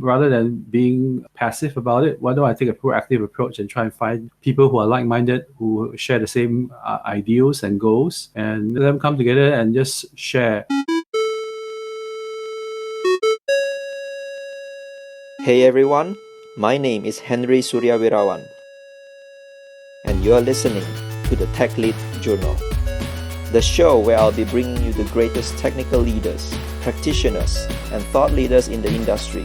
rather than being passive about it, why don't I take a proactive approach and try and find people who are like-minded, who share the same ideals and goals, and let them come together and just share. Hey everyone, my name is Henry Suryawirawan, and you are listening to the Tech Lead Journal, the show where I'll be bringing you the greatest technical leaders, practitioners, and thought leaders in the industry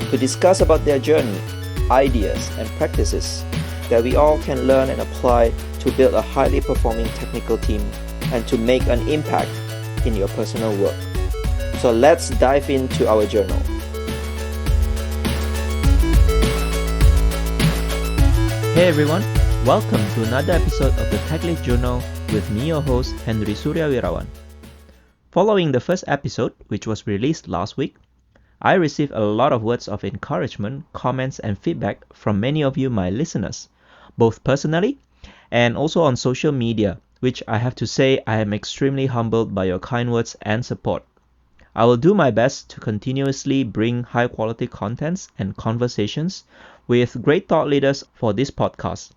to discuss about their journey, ideas, and practices that we all can learn and apply to build a highly performing technical team and to make an impact in your personal work. So let's dive into our journal. Hey everyone, welcome to another episode of the Tech Lead Journal with me, your host, Henry Suryawirawan. Following the first episode, which was released last week, I received a lot of words of encouragement, comments, and feedback from many of you, my listeners, both personally and also on social media, which I have to say I am extremely humbled by your kind words and support. I will do my best to continuously bring high quality contents and conversations with great thought leaders for this podcast.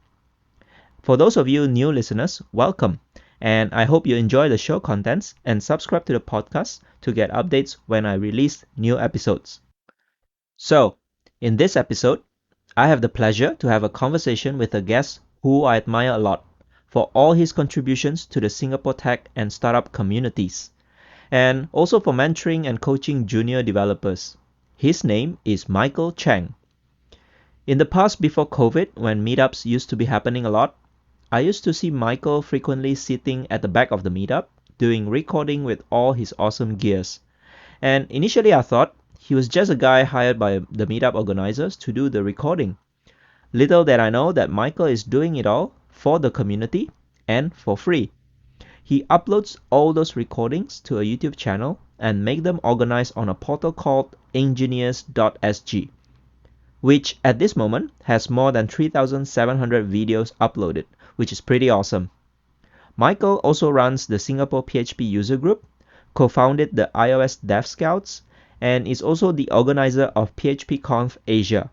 For those of you new listeners, welcome, and I hope you enjoy the show contents and subscribe to the podcast to get updates when I release new episodes. So, in this episode, I have the pleasure to have a conversation with a guest who I admire a lot for all his contributions to the Singapore tech and startup communities, and also for mentoring and coaching junior developers. His name is Michael Cheng. In the past before COVID, when meetups used to be happening a lot, I used to see Michael frequently sitting at the back of the meetup, doing recording with all his awesome gears. And initially I thought he was just a guy hired by the meetup organizers to do the recording. Little did I know that Michael is doing it all for the community and for free. He uploads all those recordings to a YouTube channel and make them organized on a portal called Engineers.SG, which at this moment has more than 3,700 videos uploaded, which is pretty awesome. Michael also runs the Singapore PHP User Group, co-founded the iOS Dev Scouts, and is also the organizer of PHPConf Asia.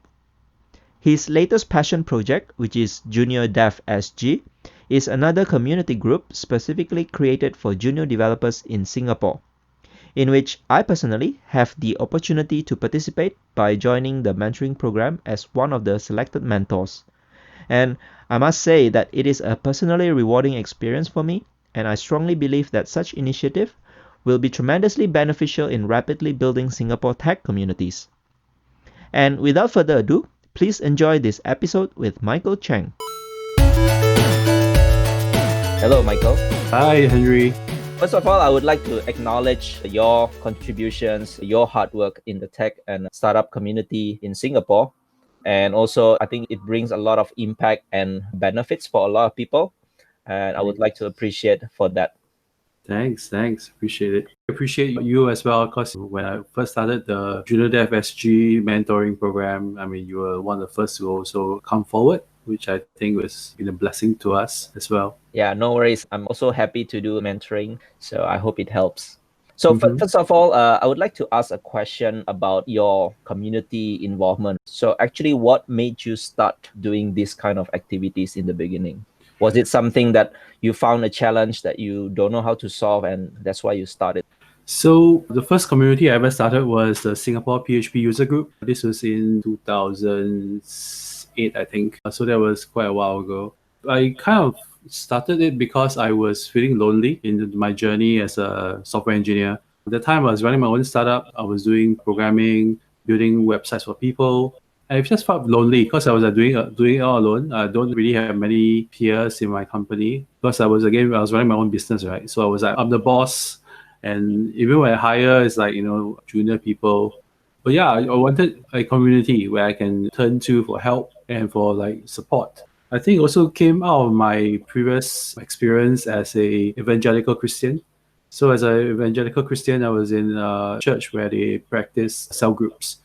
His latest passion project, which is JuniorDev.SG, is another community group specifically created for junior developers in Singapore, in which I personally have the opportunity to participate by joining the mentoring program as one of the selected mentors. And I must say that it is a personally rewarding experience for me, and I strongly believe that such initiative will be tremendously beneficial in rapidly building Singapore tech communities. And without further ado, please enjoy this episode with Michael Cheng. Hello, Michael. Hi, Henry. First of all, I would like to acknowledge your contributions, your hard work in the tech and startup community in Singapore. And also, I think it brings a lot of impact and benefits for a lot of people. And I would like to appreciate for that. Thanks. Appreciate it. Appreciate you as well, because when I first started the JuniorDev.SG mentoring program, you were one of the first to also come forward, which I think was been a blessing to us as well. Yeah, no worries. I'm also happy to do mentoring, so I hope it helps. So first of all, I would like to ask a question about your community involvement. So actually, what made you start doing this kind of activities in the beginning? Was it something that you found a challenge that you don't know how to solve and that's why you started? So the first community I ever started was the Singapore PHP User Group. This was in 2008, I think. So that was quite a while ago. I kind of started it because I was feeling lonely in my journey as a software engineer. At the time, I was running my own startup. I was doing programming, building websites for people. I just felt lonely because I was doing it all alone. I don't really have many peers in my company because I was running my own business, right? So I was I'm the boss, and even when I hire, it's junior people. But yeah, I wanted a community where I can turn to for help and for support. I think it also came out of my previous experience as a evangelical Christian. So as an evangelical Christian, I was in a church where they practice cell groups.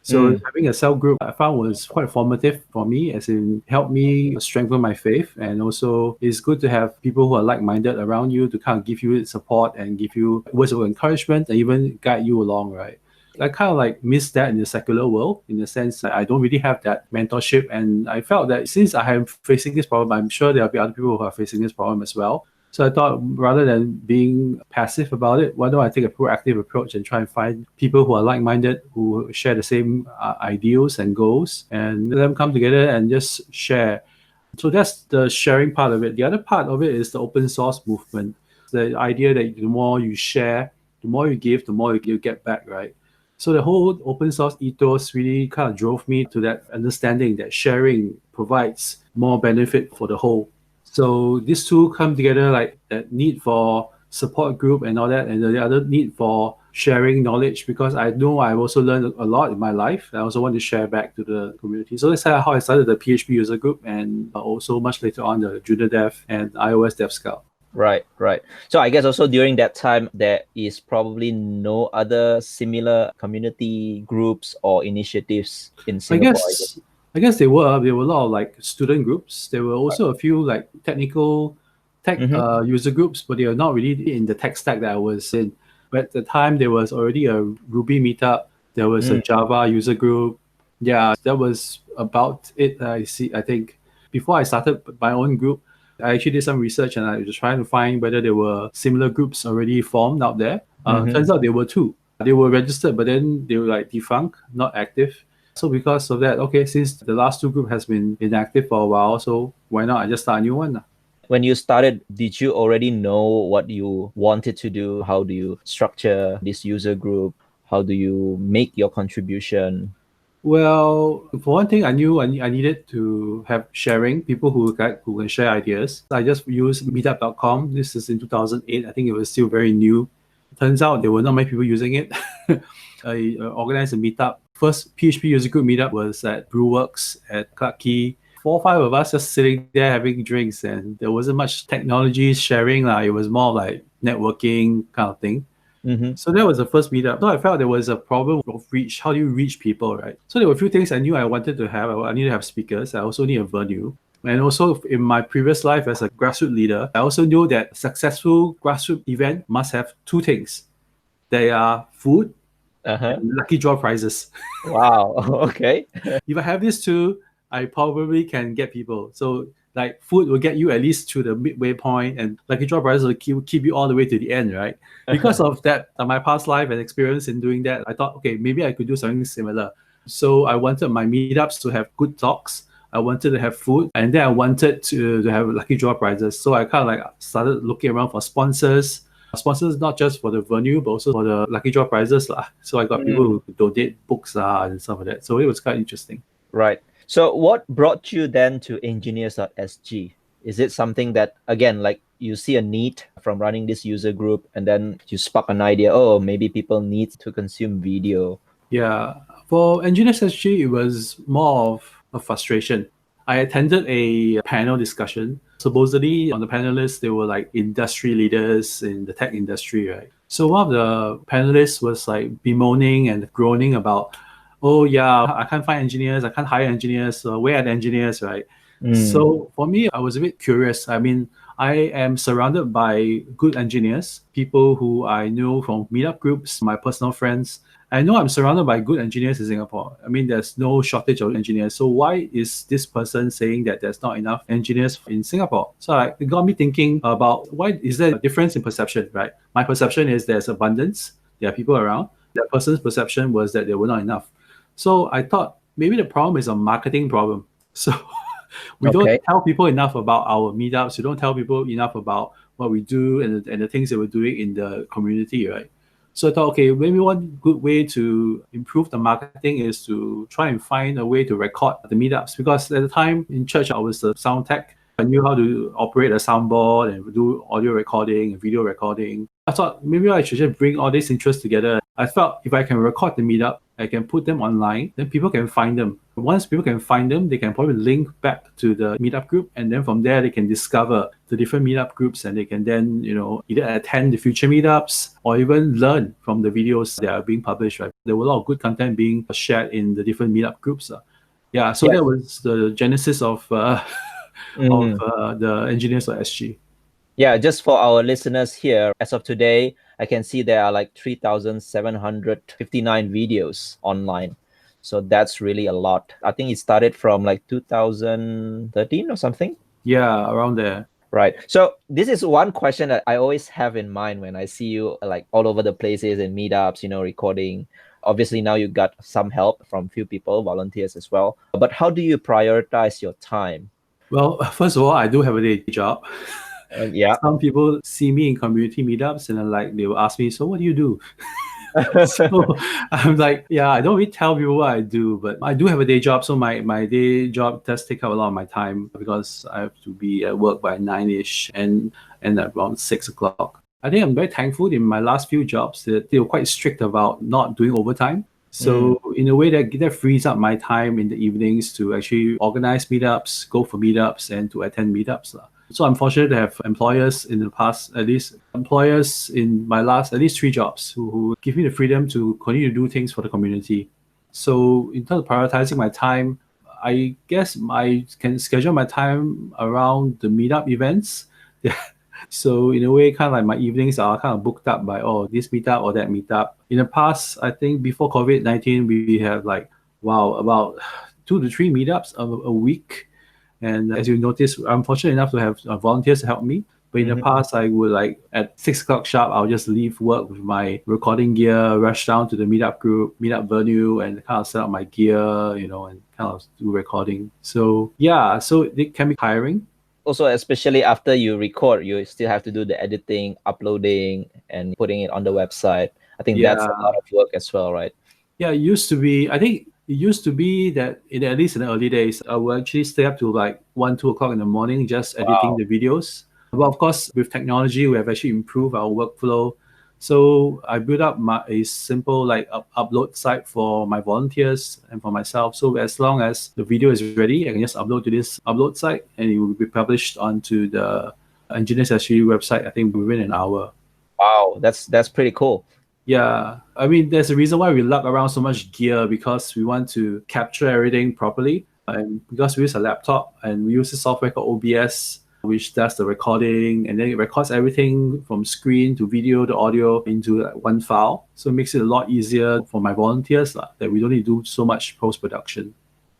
So having a cell group I found was quite formative for me, as in helped me strengthen my faith. And also it's good to have people who are like-minded around you to kind of give you support and give you words of encouragement and even guide you along, right? I kind of like miss that in the secular world, in the sense that I don't really have that mentorship. And I felt that since I am facing this problem, I'm sure there'll be other people who are facing this problem as well. So I thought rather than being passive about it, why don't I take a proactive approach and try and find people who are like-minded, who share the same ideals and goals, and let them come together and just share. So that's the sharing part of it. The other part of it is the open source movement. The idea that the more you share, the more you give, the more you get back, right? So the whole open source ethos really kind of drove me to that understanding that sharing provides more benefit for the whole. So these two come together, like that need for support group and all that, and the other need for sharing knowledge, because I know I've also learned a lot in my life. I also want to share back to the community. So that's how I started the PHP User Group, and also much later on the JuniorDev and iOS Dev Scout. Right. So I guess also during that time, there is probably no other similar community groups or initiatives in Singapore. I guess there were a lot of like student groups. There were also a few like tech user groups, but they are not really in the tech stack that I was in. But at the time, there was already a Ruby meetup. There was a Java user group. Yeah, that was about it. I think before I started my own group, I actually did some research and I was trying to find whether there were similar groups already formed out there. Turns out there were two. They were registered, but then they were like defunct, not active. So because of that, okay, since the last two group has been inactive for a while, so why not I just start a new one? When you started, did you already know what you wanted to do? How do you structure this user group? How do you make your contribution? Well, for one thing, I knew I needed to have sharing, people who can share ideas. I just used meetup.com. This is in 2008. I think it was still very new. Turns out there were not many people using it. I organized a meetup. First PHP User Group meetup was at Brewworks at Clarke Quay. 4 or 5 of us just sitting there having drinks, and there wasn't much technology sharing. It was more like networking kind of thing. So that was the first meetup. So I felt there was a problem of reach. How do you reach people, right? So there were a few things I knew I wanted to have. I needed to have speakers. I also need a venue. And also in my previous life as a grassroots leader, I also knew that a successful grassroots event must have two things. They are food and lucky draw prizes. Wow. Okay. If I have these two, I probably can get people. So like food will get you at least to the midway point, and lucky draw prizes will keep you all the way to the end, right? Because of that, my past life and experience in doing that, I thought, okay, maybe I could do something similar. So I wanted my meetups to have good talks. I wanted to have food, and then I wanted to have lucky draw prizes. So I kind of like started looking around for sponsors. Sponsors not just for the venue, but also for the lucky draw prizes. So I got people who donate books and stuff like that. So it was quite interesting. Right. So what brought you then to Engineers.SG? Is it something that, again, like you see a need from running this user group and then you spark an idea, oh, maybe people need to consume video? Yeah. For Engineers.SG, it was more of a frustration. I attended a panel discussion. Supposedly on the panelists, they were like industry leaders in the tech industry, right? So one of the panelists was like bemoaning and groaning about, oh yeah, I can't find engineers, I can't hire engineers, where are the engineers, right? So for me, I was a bit curious. I mean, I am surrounded by good engineers, people who I know from meetup groups, my personal friends. I know I'm surrounded by good engineers in Singapore. I mean, there's no shortage of engineers. So why is this person saying that there's not enough engineers in Singapore? So it got me thinking about, why is there a difference in perception, right? My perception is there's abundance, there are people around. That person's perception was that there were not enough. So I thought maybe the problem is a marketing problem. So we don't tell people enough about our meetups. We don't tell people enough about what we do and the things that we're doing in the community, right? So I thought, okay, maybe one good way to improve the marketing is to try and find a way to record the meetups. Because at the time in church, I was the sound tech. I knew how to operate a soundboard and do audio recording and video recording. I thought maybe I should just bring all these interests together. I felt if I can record the meetup, I can put them online, then people can find them. Once people can find them, they can probably link back to the meetup group, and then from there they can discover the different meetup groups, and they can then, either attend the future meetups or even learn from the videos that are being published, right? There were a lot of good content being shared in the different meetup groups. So that was the genesis of the Engineers.SG. Yeah, just for our listeners here, as of today, I can see there are like 3,759 videos online. So that's really a lot. I think it started from like 2013 or something. Yeah, around there. Right. So this is one question that I always have in mind when I see you like all over the places and meetups, recording. Obviously now you got some help from few people, volunteers as well. But how do you prioritize your time? Well, first of all, I do have a day job. Yeah. Some people see me in community meetups and then they will ask me, so what do you do? So I'm like, yeah, I don't really tell people what I do, but I do have a day job. So my day job does take up a lot of my time because I have to be at work by 9-ish and at around 6 o'clock. I think I'm very thankful in my last few jobs that they were quite strict about not doing overtime. So in a way that frees up my time in the evenings to actually organize meetups, go for meetups, and to attend meetups. So I'm fortunate to have employers in the past, at least employers in my last at least 3 jobs who give me the freedom to continue to do things for the community. So in terms of prioritizing my time, I guess I can schedule my time around the meetup events. So in a way, kind of like my evenings are kind of booked up by this meetup or that meetup. In the past, I think before COVID-19, we have about 2 to 3 meetups a week. And as you notice, I'm fortunate enough to have volunteers to help me. But in the past, I would at 6 o'clock sharp, I'll just leave work with my recording gear, rush down to the meetup group, meetup venue, and kind of set up my gear, and kind of do recording. So yeah, so it can be tiring. Also, especially after you record, you still have to do the editing, uploading, and putting it on the website. I think that's a lot of work as well, right? Yeah, it used to be. I think it used to be that at least in the early days, I would actually stay up to 1, 2 o'clock in the morning just editing the videos. But of course, with technology, we have actually improved our workflow. So I built up a simple upload site for my volunteers and for myself. So as long as the video is ready, I can just upload to this upload site and it will be published onto the Engineers.SG website, I think within an hour. Wow, that's pretty cool. Yeah, I mean, there's a reason why we lug around so much gear because we want to capture everything properly. And because we use a laptop and we use a software called OBS, which does the recording and then it records everything from screen to video to audio into one file. So it makes it a lot easier for my volunteers that we don't need to do so much post-production.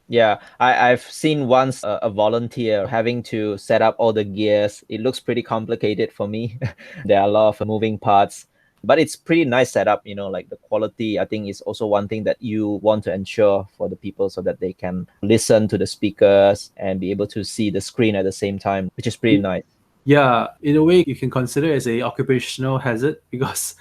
Yeah, I've seen once a volunteer having to set up all the gears. It looks pretty complicated for me. There are a lot of moving parts, but it's pretty nice setup. Like the quality, I think, is also one thing that you want to ensure for the people so that they can listen to the speakers and be able to see the screen at the same time, which is pretty nice. Yeah, in a way, you can consider it as a occupational hazard because,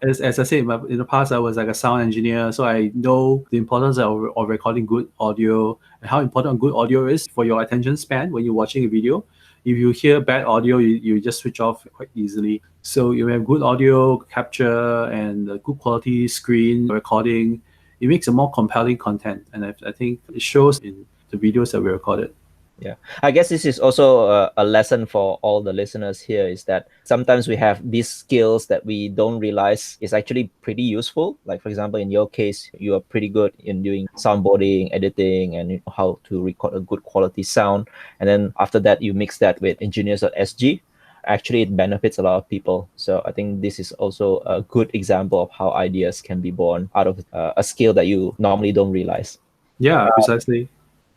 as I said, in the past, I was like a sound engineer, so I know the importance of recording good audio and how important good audio is for your attention span when you're watching a video. If you hear bad audio, you just switch off quite easily. So you have good audio capture and a good quality screen recording. It makes a more compelling content, and I think it shows in the videos that we recorded. Yeah, I guess this is also a lesson for all the listeners here is that sometimes we have these skills that we don't realize is actually pretty useful. Like, for example, in your case, you are pretty good in doing soundboarding, editing, and how to record a good quality sound. And then after that, you mix that with Engineers.SG. Actually, it benefits a lot of people. So I think this is also a good example of how ideas can be born out of a skill that you normally don't realize. Yeah, precisely.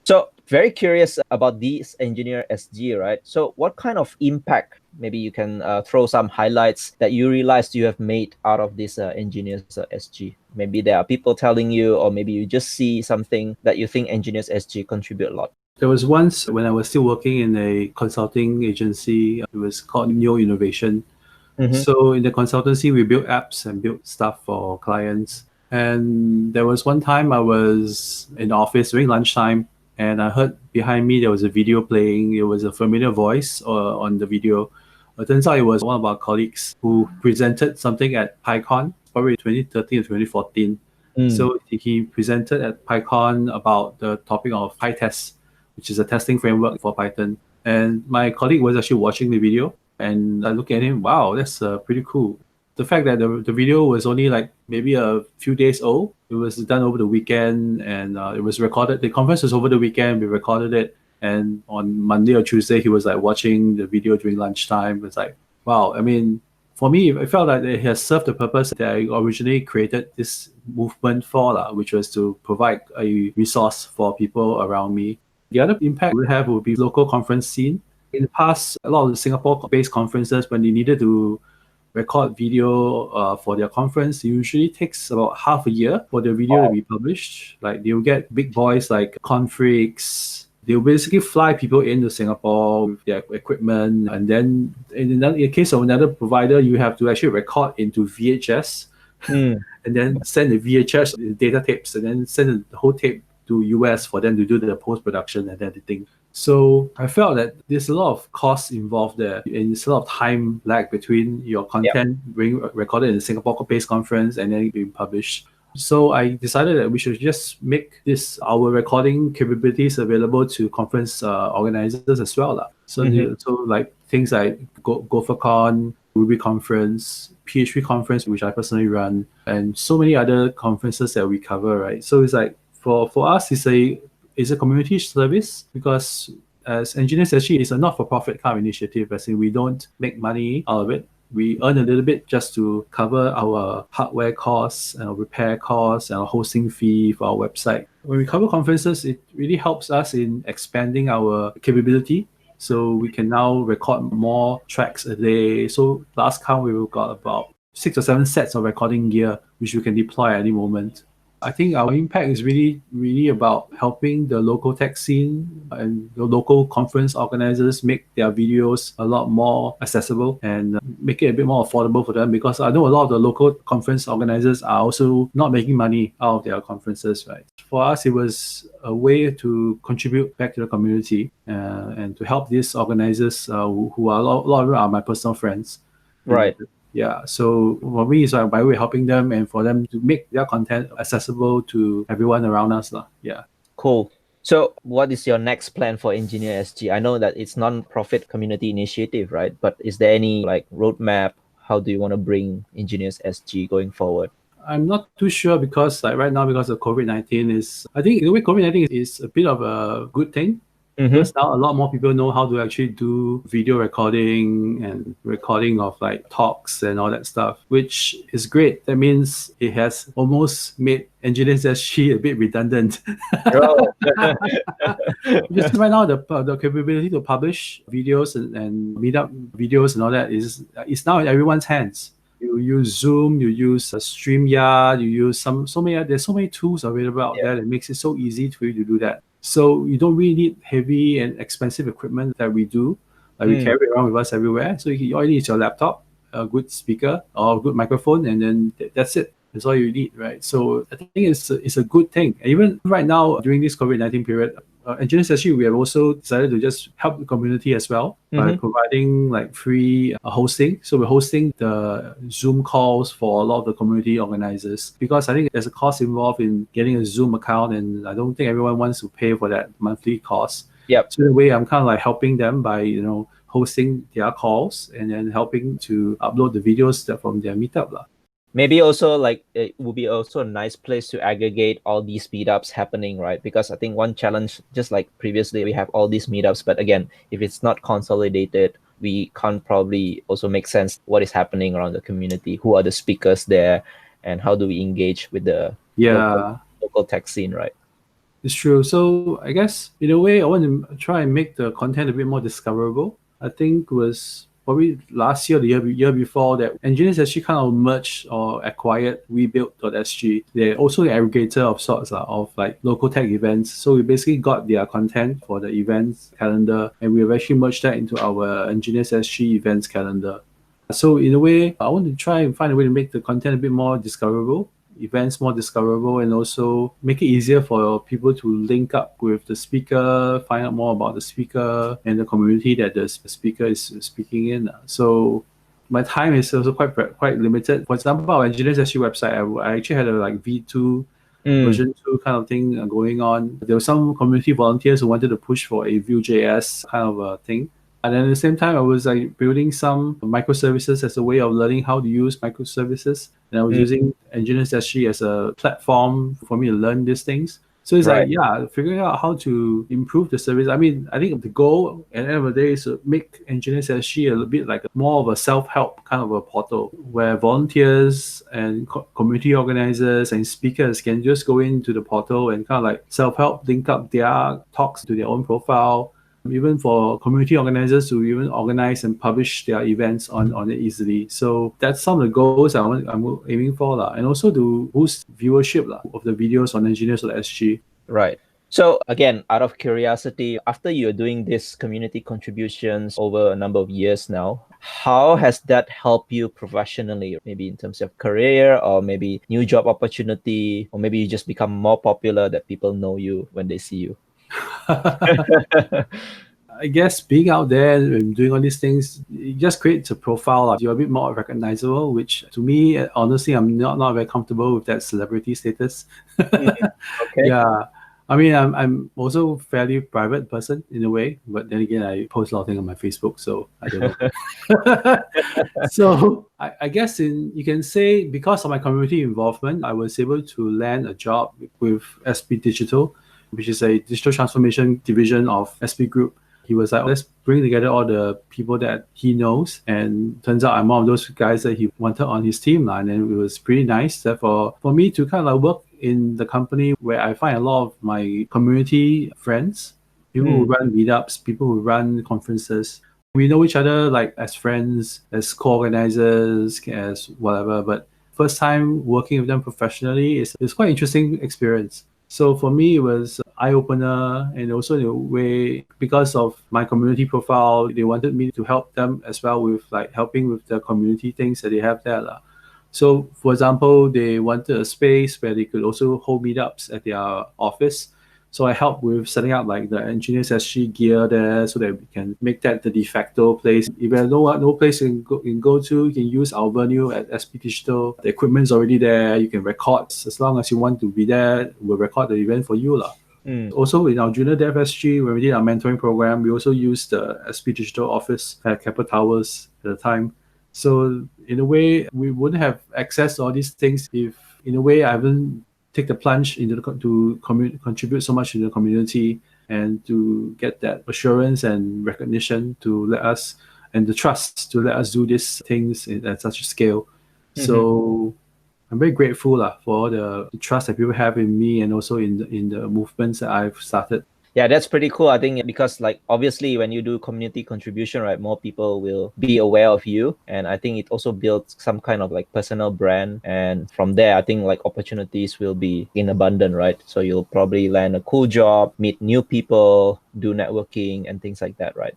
So very curious about these Engineer.SG, right? So what kind of impact, maybe you can throw some highlights that you realized you have made out of this Engineers.SG? Maybe there are people telling you, or maybe you just see something that you think Engineers.SG contribute a lot. There was once when I was still working in a consulting agency, it was called Neo Innovation. So in the consultancy, we built apps and built stuff for clients. And there was one time I was in the office during lunchtime, and I heard behind me there was a video playing. It was a familiar voice on the video. It turns out it was one of our colleagues who presented something at PyCon, probably 2013 or 2014. So he presented at PyCon about the topic of PyTest, which is a testing framework for Python. And my colleague was actually watching the video, and I looked at him, wow, that's pretty cool. The fact that the video was only maybe a few days old, it was done over the weekend and it was recorded. The conference was over the weekend, we recorded it. And on Monday or Tuesday, he was watching the video during lunchtime. It's wow, I mean, for me, I felt that it has served the purpose that I originally created this movement for, which was to provide a resource for people around me. The other impact we have would be local conference scene. In the past, a lot of the Singapore-based conferences, when they needed to record video for their conference, it usually takes about half a year for the video to be published. Like they'll get big boys like Confreaks. They'll basically fly people into Singapore with their equipment, and then in the case of another provider, you have to actually record into VHS, and then send the VHS data tapes, and then send the whole tape to US for them to do the post production and editing. So I felt that there's a lot of costs involved there, and it's a lot of time lag between your content being recorded in a Singapore-based conference and then being published. So I decided that we should just make our recording capabilities available to conference organizers as well. So, so like things like GopherCon, Ruby Conference, PHP Conference, which I personally run, and so many other conferences that we cover, right? So it's like for us, it's a community service, because as Engineers.SG is a not-for-profit kind of initiative, as in we don't make money out of it. We earn a little bit just to cover our hardware costs, repair costs, and hosting fee for our website. When we cover conferences, it really helps us in expanding our capability. So we can now record more tracks a day. So last count, we've got about 6 or 7 sets of recording gear, which we can deploy at any moment. I think our impact is really about helping the local tech scene and the local conference organizers make their videos a lot more accessible and make it a bit more affordable for them, because I know a lot of the local conference organizers are also not making money out of their conferences, right? For us, it was a way to contribute back to the community and to help these organizers who are a lot of them are my personal friends. Right. Yeah, so for me, it's by way of helping them and for them to make their content accessible to everyone around us. Yeah. Cool. So what is your next plan for Engineer.SG? I know that it's non-profit community initiative, right? But is there any like roadmap? How do you want to bring Engineers.SG going forward? I'm not too sure, because like right now, because of COVID-19 I think in a way COVID-19 is a bit of a good thing. Because now a lot more people know how to actually do video recording and recording of like talks and all that stuff, which is great. That means it has almost made Engineers.SG a bit redundant. Just right now, the capability to publish videos and meetup videos and all that is now in everyone's hands. You use Zoom, you use StreamYard, you use there's so many tools available out there that makes it so easy for you to do that. So you don't really need heavy and expensive equipment that we do. We carry around with us everywhere. So all you need is your laptop, a good speaker or a good microphone, and then that's it. That's all you need, right? So I think it's a good thing. And even right now, during this COVID-19 period, Engineers.SG, we have also decided to just help the community as well by providing like free hosting. So we're hosting the Zoom calls for a lot of the community organizers, because I think there's a cost involved in getting a Zoom account, and I don't think everyone wants to pay for that monthly cost. Yep. So in a way, I'm kind of like helping them by hosting their calls and then helping to upload the videos from their meetup. Maybe also like it would be also a nice place to aggregate all these meetups happening, right? Because I think one challenge, just like previously, we have all these meetups, but again, if it's not consolidated, we can't probably also make sense what is happening around the community, who are the speakers there, and how do we engage with the local tech scene, right? It's true. So I guess in a way, I want to try and make the content a bit more discoverable. I think it was probably last year, the year before, that Engineers.SG kind of merged or acquired Rebuild.SG. They're also an aggregator of sorts of like local tech events. So we basically got their content for the events calendar, and we've actually merged that into our Engineers.SG events calendar. So in a way, I want to try and find a way to make the content a bit more discoverable, events more discoverable, and also make it easier for people to link up with the speaker, find out more about the speaker and the community that the speaker is speaking in. So my time is also quite limited. For example, our Engineers.SG website, I actually had a like V2 version 2 kind of thing going on. There were some community volunteers who wanted to push for a Vue.js kind of a thing. And then at the same time, I was like building some microservices as a way of learning how to use microservices. And I was using Engineers.SG as a platform for me to learn these things. So it's Right. like, yeah, figuring out how to improve the service. I mean, I think the goal at the end of the day is to make Engineers.SG a little bit like more of a self-help kind of a portal where volunteers and community organizers and speakers can just go into the portal and kind of like self-help, link up their talks to their own profile. Even for community organizers to even organize and publish their events on it easily. So that's some of the goals I'm aiming for. And also to boost viewership of the videos on Engineers.SG. Right. So again, out of curiosity, after you're doing this community contributions over a number of years now, how has that helped you professionally? Maybe in terms of career, or maybe new job opportunity, or maybe you just become more popular that people know you when they see you. I guess being out there and doing all these things, it just creates a profile. You're a bit more recognizable, which to me, honestly, I'm not very comfortable with that celebrity status. Okay. Yeah. I mean, I'm also fairly private person in a way, but then again, I post a lot of things on my Facebook, so I don't know. So I guess you can say because of my community involvement, I was able to land a job with SP Digital, which is a digital transformation division of SP Group. He was like, let's bring together all the people that he knows. And turns out I'm one of those guys that he wanted on his team. And then it was pretty nice that for me to kind of like work in the company where I find a lot of my community friends, people who run meetups, people who run conferences. We know each other like as friends, as co-organizers, as whatever. But first time working with them professionally is quite interesting experience. So for me, it was eye opener, and also in a way because of my community profile, they wanted me to help them as well with like helping with the community things that they have there. So for example, they wanted a space where they could also hold meetups at their office. So I helped with setting up like the Engineers.SG gear there so that we can make that the de facto place. If there's no place you can go to, you can use our venue at SP Digital. The equipment's already there. You can record as long as you want to be there. We'll record the event for you. Also, in our JuniorDev.SG, when we did our mentoring program, we also used the SP Digital office at Keppel Towers at the time. So in a way, we wouldn't have access to all these things if, in a way, I haven't take the plunge into contribute so much to the community and to get that assurance and recognition to let us and the trust to let us do these things at such a scale. So I'm very grateful for all the trust that people have in me and also in the movements that I've started. Yeah, that's pretty cool. I think because like obviously when you do community contribution, right, more people will be aware of you. And I think it also builds some kind of like personal brand. And from there, I think like opportunities will be in abundance, right? So you'll probably land a cool job, meet new people, do networking and things like that, right?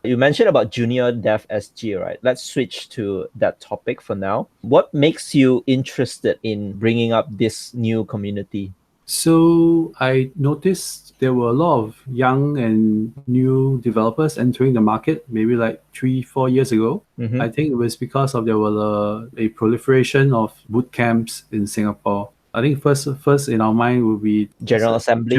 You mentioned about JuniorDev.SG, right? Let's switch to that topic for now. What makes you interested in bringing up this new community? So I noticed there were a lot of young and new developers entering the market, maybe like 3-4 years ago. I think it was because of there was a proliferation of boot camps in Singapore. I think first in our mind would be General Assembly.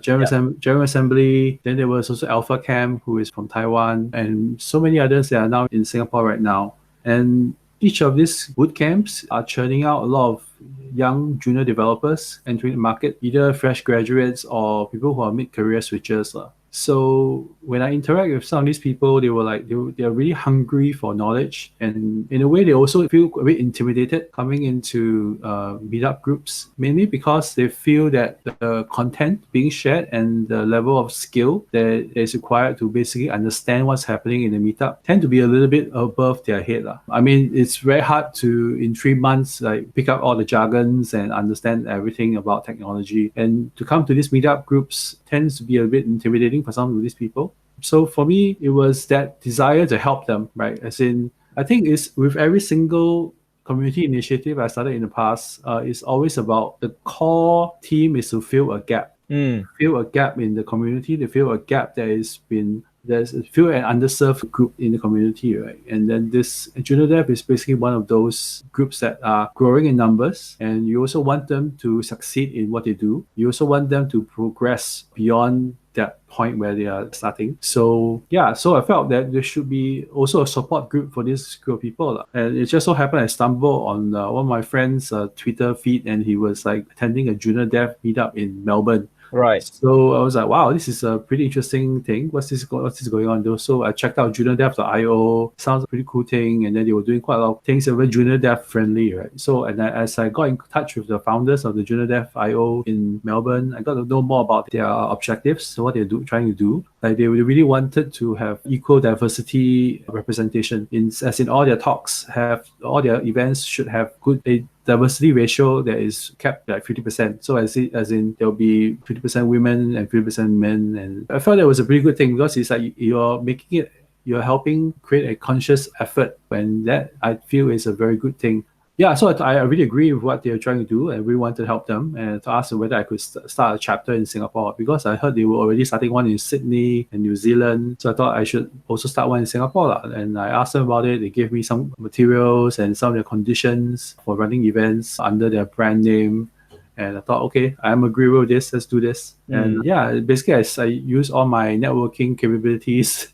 General Assembly. Then there was also Alpha Camp, who is from Taiwan, and so many others that are now in Singapore right now. And each of these boot camps are churning out a lot of young junior developers entering the market, either fresh graduates or people who are mid-career switchers. So when I interact with some of these people, they were like they're really hungry for knowledge, and in a way they also feel a bit intimidated coming into meetup groups, mainly because they feel that the content being shared and the level of skill that is required to basically understand what's happening in the meetup tend to be a little bit above their head. I mean, it's very hard to in 3 months like pick up all the jargons and understand everything about technology, and to come to these meetup groups tends to be a bit intimidating for some of these people. So for me, it was that desire to help them, right? As in, I think it's with every single community initiative I started in the past, it's always about the core team is to fill a gap. Fill a gap in the community, to fill a gap that has been there's a few an underserved group in the community, right? And then this junior dev is basically one of those groups that are growing in numbers, and you also want them to succeed in what they do. You also want them to progress beyond that point where they are starting. So yeah, so I felt that there should be also a support group for this group of people. And it just so happened I stumbled on one of my friends' Twitter feed, and he was like attending a junior dev meetup in Melbourne. Right. So I was like, wow, this is a pretty interesting thing. What's this going on though? So I checked out JuniorDev.io. Sounds a pretty cool thing. And then they were doing quite a lot of things that were junior dev friendly, right? So as I got in touch with the founders of the JuniorDev.io in Melbourne, I got to know more about their objectives, so what they're trying to do. Like they really wanted to have equal diversity representation as in all their talks, have all their events should have good diversity ratio that is kept like 50%. So as in there'll be 50% women and 50% men. And I felt that was a pretty good thing, because it's like you're helping create a conscious effort, and that I feel is a very good thing. Yeah, so I really agree with what they're trying to do, and we wanted to help them and to ask them whether I could start a chapter in Singapore, because I heard they were already starting one in Sydney and New Zealand. So I thought I should also start one in Singapore. And I asked them about it. They gave me some materials and some of their conditions for running events under their brand name. And I thought, okay, I'm agreeable with this. Let's do this. And yeah, basically I use all my networking capabilities.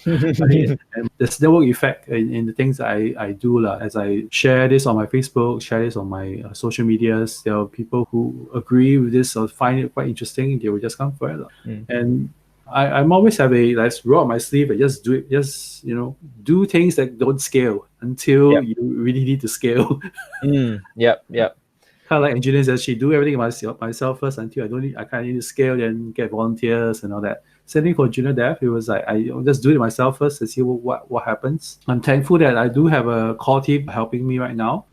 And there's network effect in the things I do. As I share this on my Facebook, share this on my social medias, there are people who agree with this or find it quite interesting. They will just come for it. And I'm always have let's roll up my sleeve and just do it. Just, do things that don't scale until you really need to scale. Yep. Kind of like Engineers.SG, do everything myself first until I kind of need to scale, then get volunteers and all that. Same thing for Junior Dev. It was like I just do it myself first and see what happens. I'm thankful that I do have a core team helping me right now.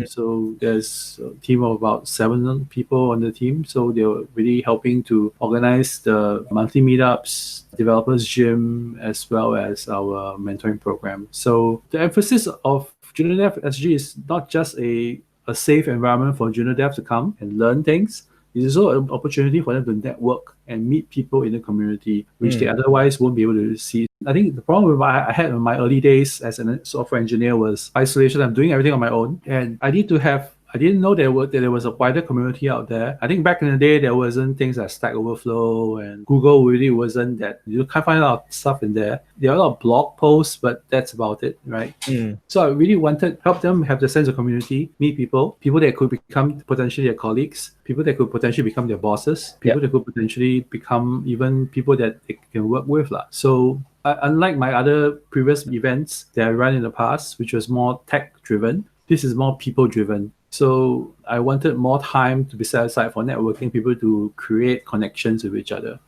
So there's a team of about 7 people on the team. So they're really helping to organize the monthly meetups, developers gym, as well as our mentoring program. So the emphasis of JuniorDev.SG is not just a safe environment for junior dev to come and learn things. It's also an opportunity for them to network and meet people in the community, which they otherwise won't be able to see. I think the problem I had in my early days as a software engineer was isolation. I'm doing everything on my own, and I didn't know there was a wider community out there. I think back in the day, there wasn't things like Stack Overflow, and Google really wasn't that. You can't find a lot of stuff in there. There are a lot of blog posts, but that's about it, right? So I really wanted to help them have the sense of community, meet people that could become potentially their colleagues, people that could potentially become their bosses, people that could potentially become even people that they can work with. So unlike my other previous events that I ran in the past, which was more tech-driven, this is more people-driven. So I wanted more time to be set aside for networking, people to create connections with each other.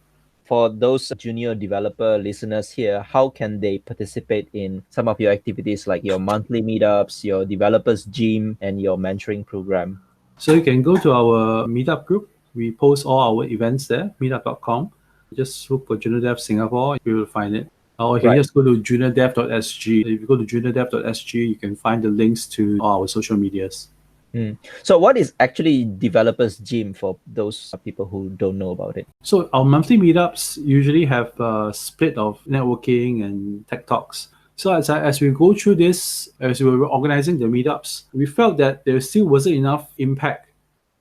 For those junior developer listeners here, how can they participate in some of your activities like your monthly meetups, your developers gym, and your mentoring program? So you can go to our meetup group. We post all our events there, meetup.com. Just look for Junior Dev Singapore, you will find it. Or you can just go to JuniorDev.SG. If you go to JuniorDev.SG, you can find the links to all our social medias. So what is actually Developers Gym for those people who don't know about it? So our monthly meetups usually have a split of networking and tech talks. So as we go through this, as we were organizing the meetups, we felt that there still wasn't enough impact.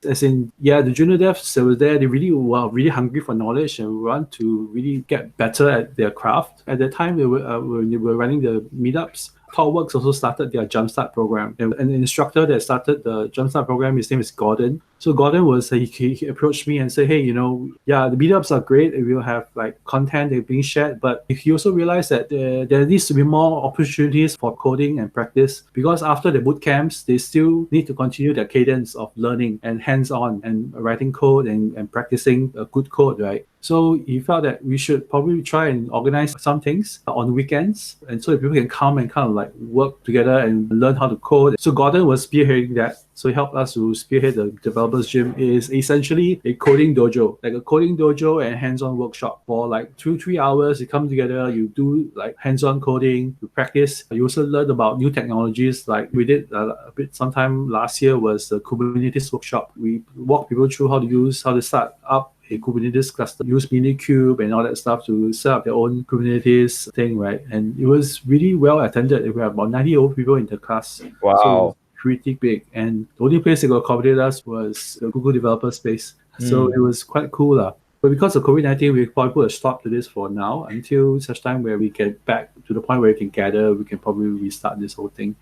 As in, the junior devs that were there, they really were really hungry for knowledge and want to really get better at their craft. At that time, when they were running the meetups, ThoughtWorks also started their Jumpstart program. And an instructor that started the Jumpstart program, his name is Gordon. So Gordon he approached me and said, hey, the meetups are great. We'll have like content that being shared, but he also realized that there needs to be more opportunities for coding and practice, because after the boot camps, they still need to continue their cadence of learning and hands-on and writing code and practicing a good code, right? So he felt that we should probably try and organize some things on weekends, and so that people can come and kind of like work together and learn how to code. So Gordon was spearheading that. So he helped us to spearhead the Developers Gym. It is essentially a coding dojo, like a coding dojo and hands-on workshop for like 2-3 hours. You come together, you do like hands-on coding, you practice. You also learn about new technologies. Like we did a bit sometime last year was the Kubernetes workshop. We walk people through how to start up a Kubernetes cluster, use Minikube and all that stuff to set up their own Kubernetes thing, right? And it was really well attended. We have about 90 old people in the class. Wow. So pretty big. And the only place they could accommodate us was the Google developer space. So it was quite cool. But because of COVID-19, we probably put a stop to this for now until such time where we get back to the point where we can gather, we can probably restart this whole thing.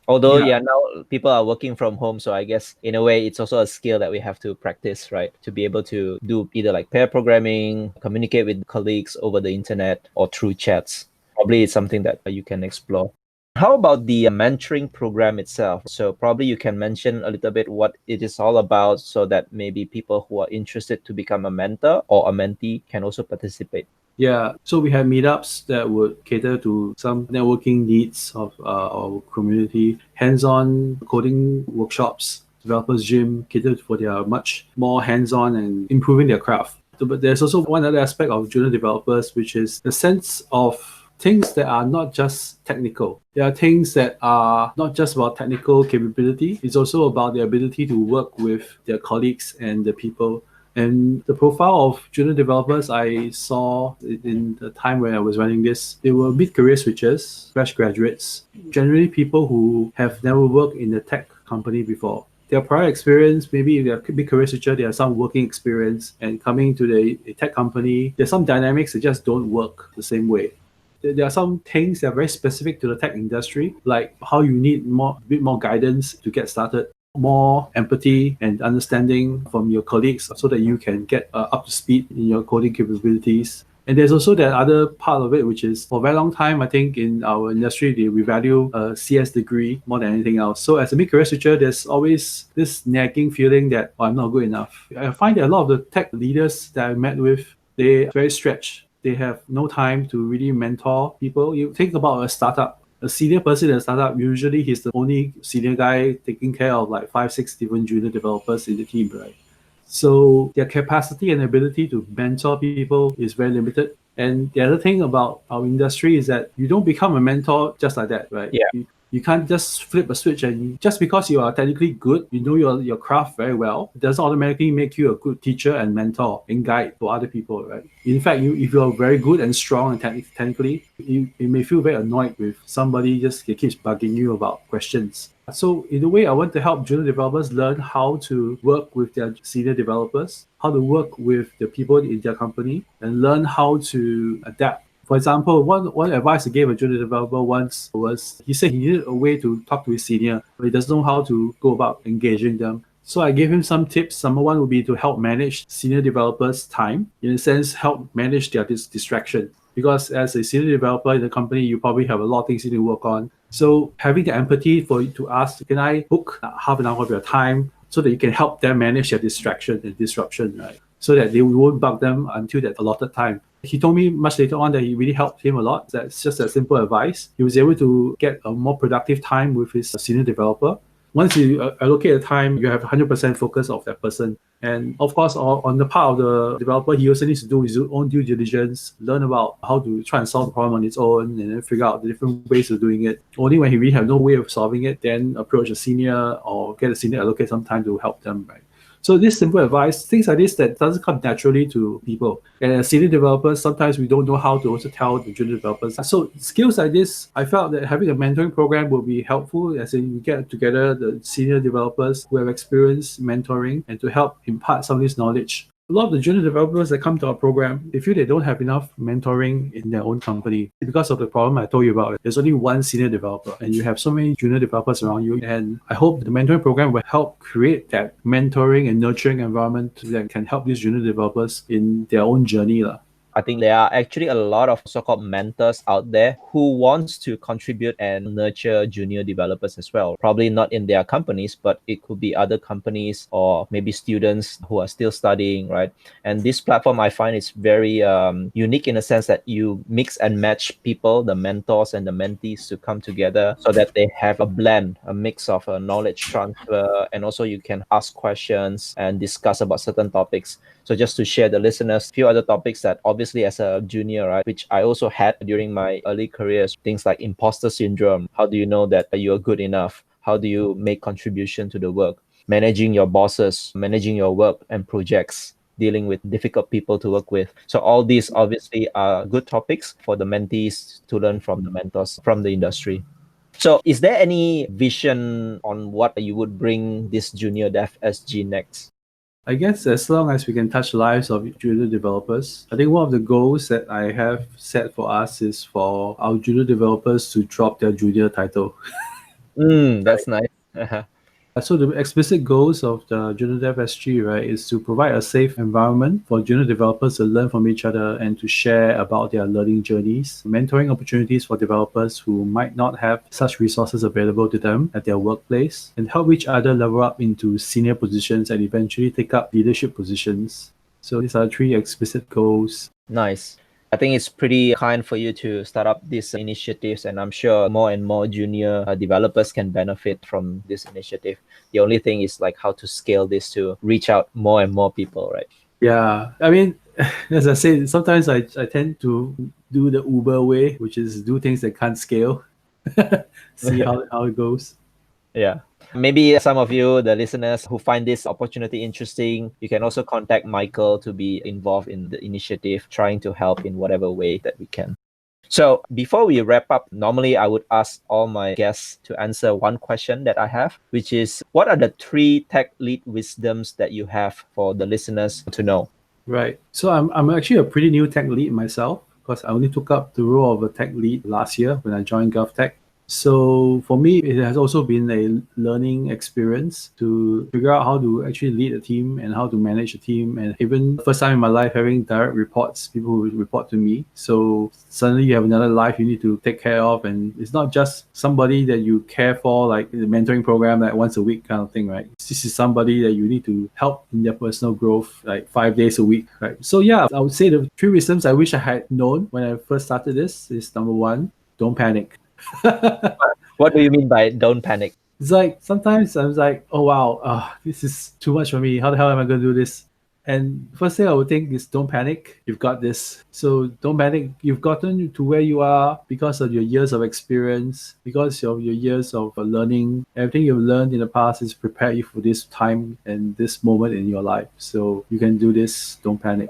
Although, now people are working from home, so I guess in a way it's also a skill that we have to practice, right? To be able to do either like pair programming, communicate with colleagues over the internet or through chats. Probably it's something that you can explore. How about the mentoring program itself? So probably you can mention a little bit what it is all about so that maybe people who are interested to become a mentor or a mentee can also participate. Yeah, so we have meetups that would cater to some networking needs of our community, hands-on coding workshops, developers gym, cater for their much more hands-on and improving their craft. But there's also one other aspect of junior developers, which is the sense of things that are not just technical. There are things that are not just about technical capability. It's also about the ability to work with their colleagues and the people. And the profile of junior developers I saw in the time when I was running this, they were mid-career switchers, fresh graduates, generally people who have never worked in a tech company before. Their prior experience, maybe if they're a big career switcher, they have some working experience, and coming to a tech company, there's some dynamics that just don't work the same way. There are some things that are very specific to the tech industry, like how you need a bit more guidance to get started, more empathy and understanding from your colleagues so that you can get up to speed in your coding capabilities. And there's also that other part of it, which is for a very long time, I think in our industry, we value a CS degree more than anything else. So as a mid-career switcher, there's always this nagging feeling that, I'm not good enough. I find that a lot of the tech leaders that I met with, they're very stretched. They have no time to really mentor people. You think about a startup. A senior person in a startup, usually he's the only senior guy taking care of like 5-6 different junior developers in the team, right? So their capacity and ability to mentor people is very limited. And the other thing about our industry is that you don't become a mentor just like that, right? Yeah. You can't just flip a switch and just because you are technically good, you know your craft very well, it doesn't automatically make you a good teacher and mentor and guide for other people, right? In fact, if you're very good and strong and technically, you may feel very annoyed with somebody just keeps bugging you about questions. So in a way, I want to help junior developers learn how to work with their senior developers, how to work with the people in their company, and learn how to adapt. For example, one advice I gave a junior developer once was, he said he needed a way to talk to his senior, but he doesn't know how to go about engaging them. So I gave him some tips. Number one would be to help manage senior developers' time, in a sense, help manage their distraction. Because as a senior developer in the company, you probably have a lot of things you need to work on. So having the empathy for you to ask, can I book half an hour of your time so that you can help them manage their distraction and disruption, right? So that they won't bug them until that allotted time. He told me much later on that he really helped him a lot. That's just a simple advice. He was able to get a more productive time with his senior developer. Once you allocate a time, you have 100% focus of that person. And of course, on the part of the developer, he also needs to do his own due diligence, learn about how to try and solve the problem on its own, and then figure out the different ways of doing it. Only when he really have no way of solving it, then approach a senior or get a senior allocate some time to help them, right? So this simple advice, things like this that doesn't come naturally to people. And as senior developers, sometimes we don't know how to also tell the junior developers. So skills like this, I felt that having a mentoring program will be helpful, as in we get together the senior developers who have experience mentoring and to help impart some of this knowledge. A lot of the junior developers that come to our program, they feel they don't have enough mentoring in their own company because of the problem I told you about. There's only one senior developer and you have so many junior developers around you. And I hope the mentoring program will help create that mentoring and nurturing environment that can help these junior developers in their own journey. I think there are actually a lot of so-called mentors out there who wants to contribute and nurture junior developers as well. Probably not in their companies, but it could be other companies or maybe students who are still studying, right? And this platform I find is very unique in a sense that you mix and match people, the mentors and the mentees to come together so that they have a blend, a mix of knowledge transfer, and also you can ask questions and discuss about certain topics. So just to share the listeners, a few other topics that obviously as a junior, right, which I also had during my early careers, things like imposter syndrome. How do you know that you're good enough? How do you make contribution to the work? Managing your bosses, managing your work and projects, dealing with difficult people to work with. So all these obviously are good topics for the mentees to learn from the mentors from the industry. So is there any vision on what you would bring this JuniorDev.SG next? I guess as long as we can touch the lives of junior developers, I think one of the goals that I have set for us is for our junior developers to drop their junior title. That's nice. So the explicit goals of the JuniorDev.SG, right, is to provide a safe environment for junior developers to learn from each other and to share about their learning journeys, mentoring opportunities for developers who might not have such resources available to them at their workplace, and help each other level up into senior positions and eventually take up leadership positions. So these are 3 explicit goals. Nice. I think it's pretty kind for you to start up these initiatives, and I'm sure more and more junior developers can benefit from this initiative. The only thing is like how to scale this to reach out more and more people, right? Yeah, I mean, as I said, sometimes I tend to do the Uber way, which is do things that can't scale. See how it goes. Yeah. Maybe some of you, the listeners who find this opportunity interesting, you can also contact Michael to be involved in the initiative, trying to help in whatever way that we can. So before we wrap up, normally I would ask all my guests to answer one question that I have, which is, what are the 3 tech lead wisdoms that you have for the listeners to know? Right. So I'm actually a pretty new tech lead myself, because I only took up the role of a tech lead last year when I joined GovTech. So for me, it has also been a learning experience to figure out how to actually lead a team and how to manage a team. And even first time in my life having direct reports, people who report to me. So suddenly you have another life you need to take care of. And it's not just somebody that you care for, like the mentoring program, like once a week kind of thing, right? This is somebody that you need to help in their personal growth, like 5 days a week, right? So yeah, I would say the 3 wisdoms I wish I had known when I first started this is, number 1, don't panic. What do you mean by don't panic? It's like sometimes I was like, oh wow, this is too much for me. How the hell am I going to do this? And first thing I would think is, don't panic. You've got this. So don't panic. You've gotten to where you are because of your years of experience, because of your years of learning. Everything you've learned in the past is prepared you for this time and this moment in your life. So you can do this. Don't panic.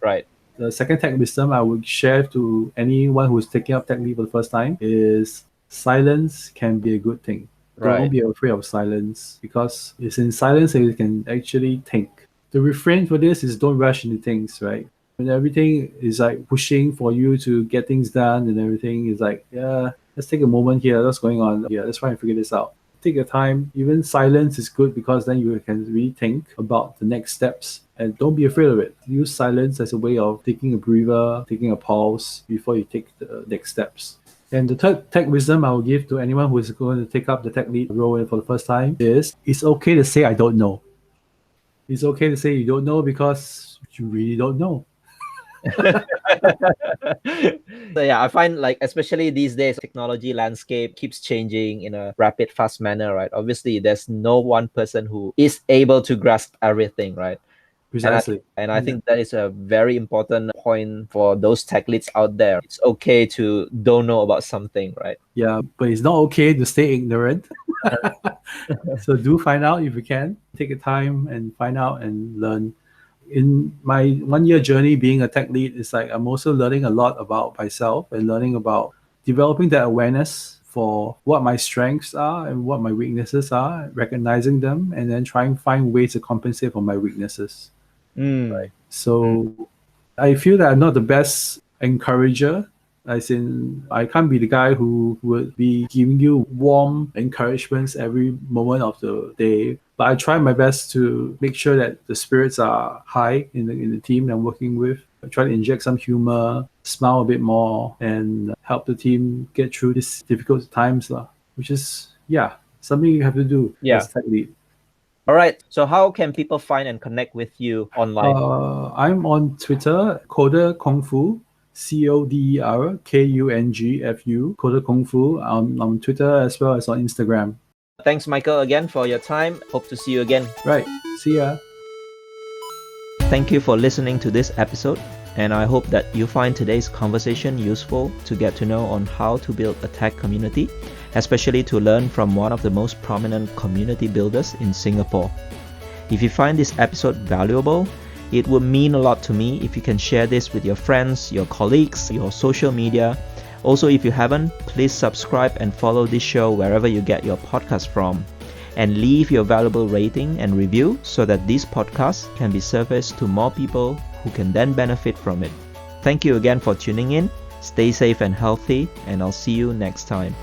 Right. The second tech wisdom I would share to anyone who's taking up tech lead for the first time is, silence can be a good thing. Right. Don't be afraid of silence, because it's in silence that you can actually think. The refrain for this is, don't rush into things, right? When everything is like pushing for you to get things done and everything is like, yeah, let's take a moment here. What's going on here? Let's try and figure this out. Take your time. Even silence is good, because then you can really think about the next steps. And don't be afraid of it. Use silence as a way of taking a breather, taking a pause before you take the next steps. And the third tech wisdom I will give to anyone who is going to take up the tech lead role for the first time is, it's okay to say I don't know. It's okay to say you don't know, because you really don't know. So yeah, I find like, especially these days, technology landscape keeps changing in a rapid, fast manner, right? Obviously, there's no one person who is able to grasp everything, right? Precisely. And I think that is a very important point for those tech leads out there. It's okay to don't know about something, right? Yeah, but it's not okay to stay ignorant. So do find out if you can. Take your time and find out and learn. In my 1-year journey being a tech lead, it's like I'm also learning a lot about myself and learning about developing that awareness for what my strengths are and what my weaknesses are, recognizing them, and then trying to find ways to compensate for my weaknesses. Right. So I feel that I'm not the best encourager, as in I can't be the guy who would be giving you warm encouragements every moment of the day. But I try my best to make sure that the spirits are high in the team I'm working with. I try to inject some humor, smile a bit more, and help the team get through these difficult times, which is, something you have to do as tech lead. All right. So how can people find and connect with you online? I'm on Twitter, Coder Kung Fu, CODERKUNGFU, Coder Kung Fu. I'm on Twitter as well as on Instagram. Thanks, Michael, again for your time. Hope to see you again. Right. See ya. Thank you for listening to this episode, and I hope that you find today's conversation useful to get to know on how to build a tech community, especially to learn from one of the most prominent community builders in Singapore. If you find this episode valuable, It would mean a lot to me if you can share this with your friends, your colleagues, your social media. Also, if you haven't, please subscribe and follow this show wherever you get your podcast from. And leave your valuable rating and review so that this podcast can be surfaced to more people who can then benefit from it. Thank you again for tuning in. Stay safe and healthy, and I'll see you next time.